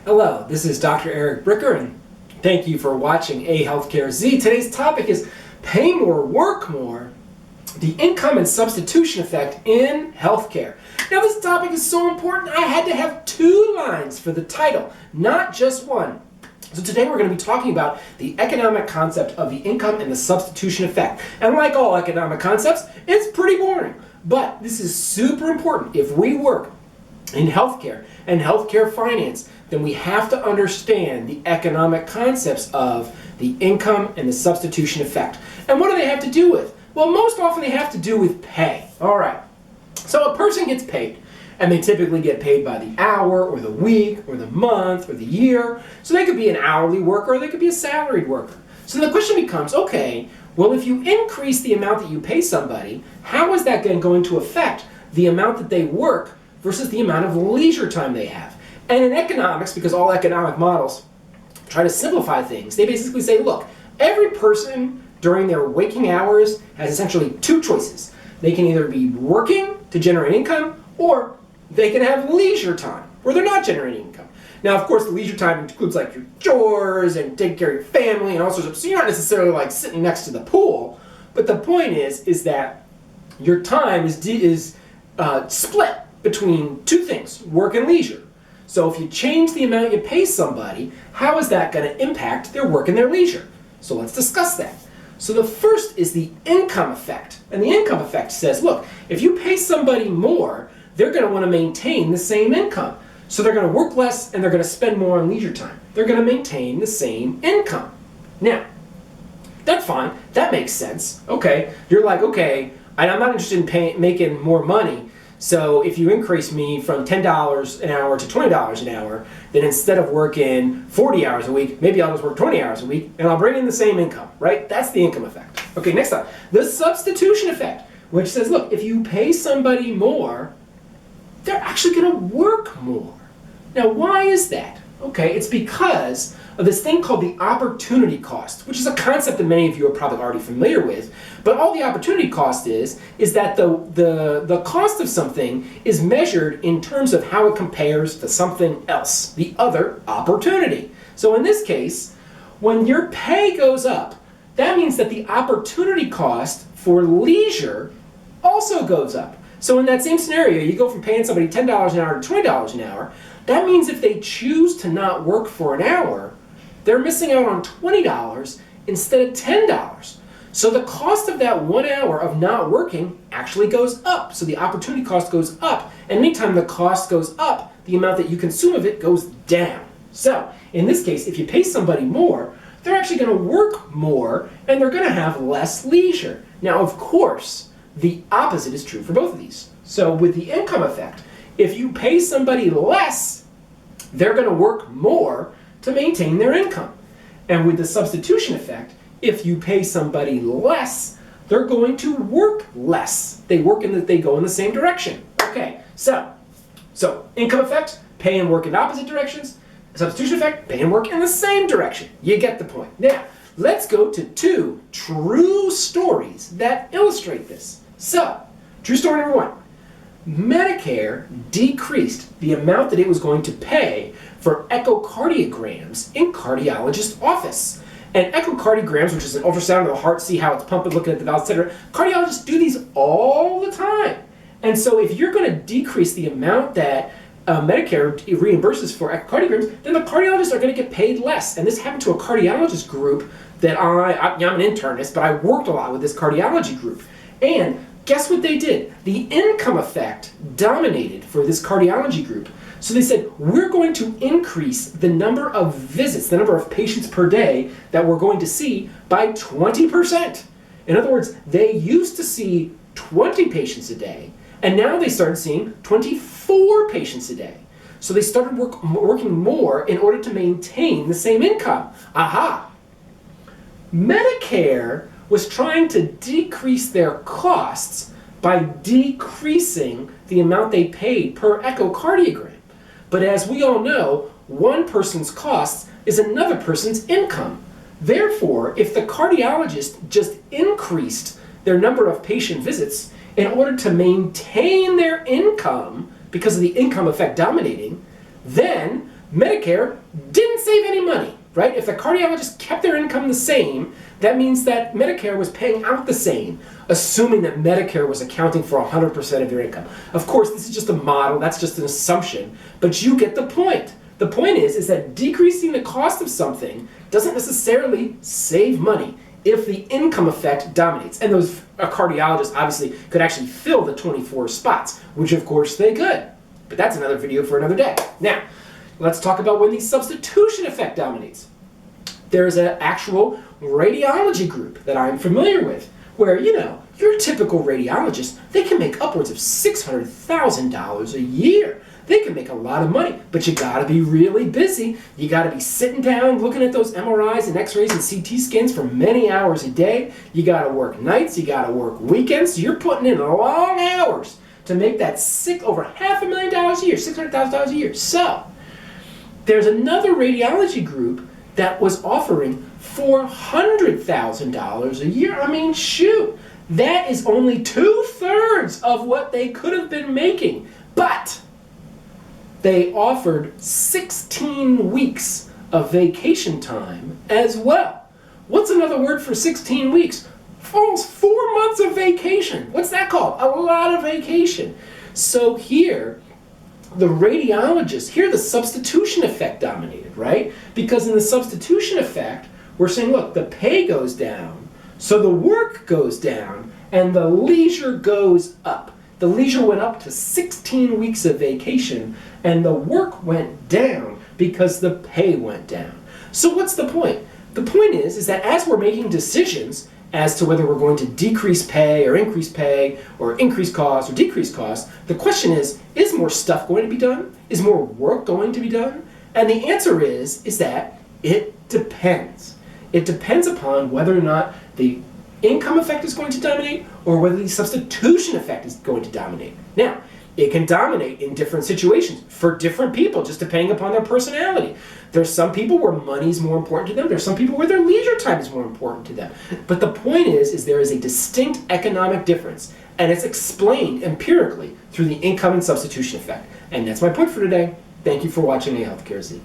Hello, this is Dr. Eric Bricker, and thank you for watching A Healthcare Z. Today's topic is pay more, work more, the income and substitution effect in healthcare. Now this topic is so important, I had to have two lines for the title, not just one. So today we're going to be talking about the economic concept of the income and the substitution effect. And like all economic concepts, it's pretty boring. But this is super important. If we work in healthcare and healthcare finance, then we have to understand the economic concepts of the income and the substitution effect. And what do they have to do with? Well, most often they have to do with pay. All right. So a person gets paid, and they typically get paid by the hour or the week or the month or the year. So they could be an hourly worker or they could be a salaried worker. So the question becomes, okay, well, if you increase the amount that you pay somebody, how is that going to affect the amount that they work versus the amount of leisure time they have? And in economics, because all economic models try to simplify things, they basically say, look, every person during their waking hours has essentially two choices. They can either be working to generate income, or they can have leisure time where they're not generating income. Now, of course, the leisure time includes like your chores and taking care of your family and all sorts of, so you're not necessarily like sitting next to the pool, but the point is that your time is split between two things, work and leisure. So if you change the amount you pay somebody, how is that going to impact their work and their leisure? So let's discuss that. So the first is the income effect. And the income effect says, look, if you pay somebody more, they're going to want to maintain the same income. So they're going to work less and they're going to spend more on leisure time. They're going to maintain the same income. Now, that's fine. That makes sense. Okay, you're like, okay, I'm not interested in making more money. So if you increase me from $10 an hour to $20 an hour, then instead of working 40 hours a week, maybe I'll just work 20 hours a week and I'll bring in the same income, right? That's the income effect. Okay, next up, the substitution effect, which says, look, if you pay somebody more, they're actually going to work more. Now, why is that? Okay, it's because of this thing called the opportunity cost, which is a concept that many of you are probably already familiar with. But all the opportunity cost is that the cost of something is measured in terms of how it compares to something else, the other opportunity. So in this case, when your pay goes up, that means that the opportunity cost for leisure also goes up. So in that same scenario, you go from paying somebody $10 an hour to $20 an hour. That means if they choose to not work for an hour, they're missing out on $20 instead of $10. So the cost of that 1 hour of not working actually goes up. So the opportunity cost goes up. And anytime the cost goes up, the amount that you consume of it goes down. So in this case, if you pay somebody more, they're actually going to work more and they're going to have less leisure. Now, of course, the opposite is true for both of these. So with the income effect, if you pay somebody less, they're going to work more to maintain their income. And with the substitution effect, if you pay somebody less, they're going to work less. They go in the same direction. Okay, so income effect, pay and work in opposite directions. Substitution effect, pay and work in the same direction. You get the point. Now, let's go to two true stories that illustrate this. So, true story number one. Medicare decreased the amount that it was going to pay for echocardiograms in cardiologist office. And echocardiograms, which is an ultrasound of the heart, see how it's pumping, looking at the valves, etc. Cardiologists do these all the time. And so if you're going to decrease the amount that Medicare reimburses for echocardiograms, then the cardiologists are going to get paid less. And this happened to a cardiologist group that I'm an internist, but I worked a lot with this cardiology group. And guess what they did? The income effect dominated for this cardiology group. So they said, we're going to increase the number of visits, the number of patients per day that we're going to see by 20%. In other words, they used to see 20 patients a day, and now they started seeing 24 patients a day. So they started working more in order to maintain the same income. Aha! Medicare was trying to decrease their costs by decreasing the amount they paid per echocardiogram. But as we all know, one person's costs is another person's income. Therefore, if the cardiologist just increased their number of patient visits in order to maintain their income because of the income effect dominating, then Medicare didn't save any money, right? If the cardiologists kept their income the same, that means that Medicare was paying out the same, assuming that Medicare was accounting for 100% of their income. Of course, this is just a model, that's just an assumption, but you get the point. The point is that decreasing the cost of something doesn't necessarily save money if the income effect dominates. And those cardiologists obviously could actually fill the 24 spots, which of course they could. But that's another video for another day. Now, let's talk about when the substitution effect dominates. There's an actual radiology group that I'm familiar with, where, your typical radiologist, they can make upwards of $600,000 a year. They can make a lot of money, but you gotta be really busy. You gotta be sitting down looking at those MRIs and x-rays and CT scans for many hours a day. You gotta work nights, you gotta work weekends. You're putting in long hours to make that over $500,000 a year, $600,000 a year. So, there's another radiology group that was offering $400,000 a year. I mean, shoot, that is only 2/3 of what they could have been making. But they offered 16 weeks of vacation time as well. What's another word for 16 weeks? Almost 4 months of vacation. What's that called? A lot of vacation. So here, the radiologists, here the substitution effect dominated, right? Because in the substitution effect, we're saying, look, the pay goes down, so the work goes down, and the leisure goes up. The leisure went up to 16 weeks of vacation, and the work went down because the pay went down. So what's the point? The point is that as we're making decisions as to whether we're going to decrease pay or increase costs or decrease costs, the question is more stuff going to be done? Is more work going to be done? And the answer is that it depends. It depends upon whether or not the income effect is going to dominate or whether the substitution effect is going to dominate. Now, it can dominate in different situations for different people, just depending upon their personality. There's some people where money is more important to them. There's some people where their leisure time is more important to them. But the point is there is a distinct economic difference, and it's explained empirically through the income and substitution effect. And that's my point for today. Thank you for watching A Healthcare Z.